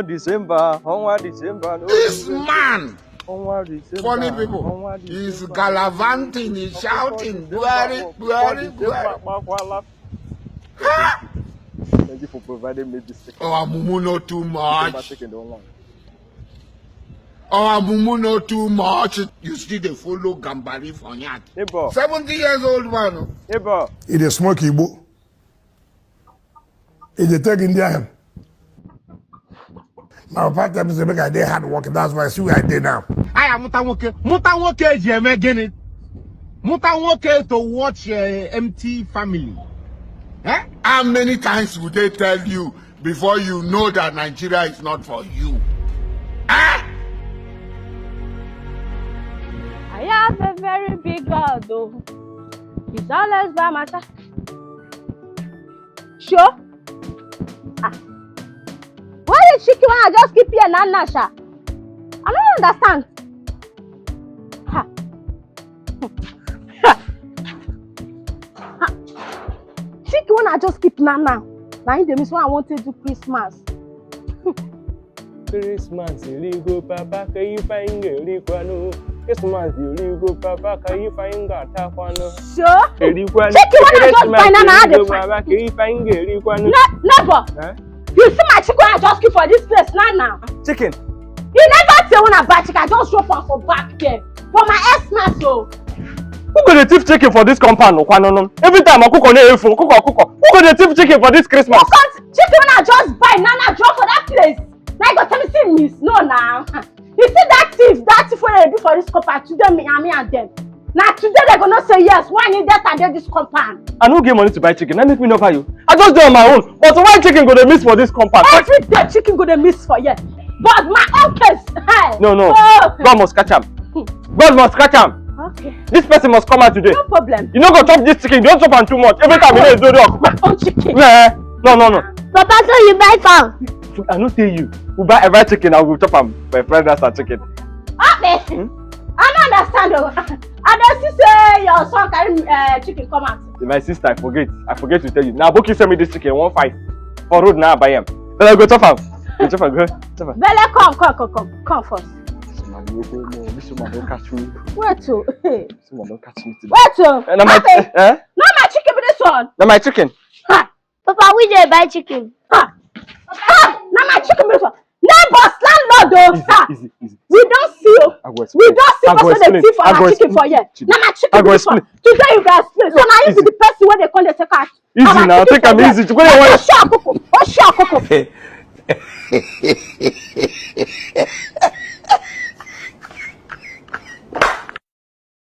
December. This man, funny people, he's gallivanting, he's shouting, Buhari. Thank you for providing me this chicken. Oh, Mumu no too much. Oh, Mumu no too much. You still they follow Gambari for that. 70 years old man. Neighbor. It is smoke Igbo. It is take Indian. Now, part time is make I day hard work. That's why I see where I did now. I am Mutawoke Jemegini. Mutawoke to watch empty family. Eh? How many times would they tell you before you know that Nigeria is not for you? Eh? I have a very big God, though. He's always by my side. Sure? Why the chicken wanna just keep here and Nasha? I don't understand. Ha. Chicken wanna just keep Nana. Now in the miss when I want to do Christmas. Christmas, you go, Papa, can you find a Christmas, you go, Papa, can you find a Taquano? Sure? Chicken wanna just buy Nana. Never. You see my chicken I just keep for this place now. Chicken. You never say when I buy chicken, I just drop one for back there. For my Xmas, so. Who got the thief chicken for this compound? Every time I cook on the phone, cook. Who got the thief chicken for this Christmas? Chicken when I just buy, Nana drop for that place. Now you go tell me see miss. No now. You see that thief what they do for this compound today, me and them. Now today they're gonna say yes. Why need that and then this compound? I don't get money to buy chicken. That make me know for you. I just do on my own. But why chicken go to miss for this compound? Every day chicken go to miss for you. But my own case, hey. No. Oh. God must catch him. God must catch him. Okay. This person must come out today. No problem. You don't go chop this chicken. Don't chop am too much. Every time you do my own chicken. Yeah. No. Papa, so you buy farm? I don't tell you. We buy every chicken. I will chop am by fried rice and chicken. Okay. I don't understand though. I don't say your son carry chicken come out. My sister, I forget to tell you. Now Boki send me this chicken 1.5 for road now buy him. Then I go chop am. Go chop am. Belle, come first. This woman don't catch me. Where to? This woman don't catch me today. Where to? Not my chicken be this one. Not my chicken. Ha. Papa, we just buy chicken. Ha. Not my chicken be this one. Neighbors, landlord, though, Easy. We don't see you. We don't see what's the thief for my chicken for you. Now my chicken be this one. Today you guys play. So now you be the person where they come to take out. Easy now, take am easy. Oh, sure, Coco.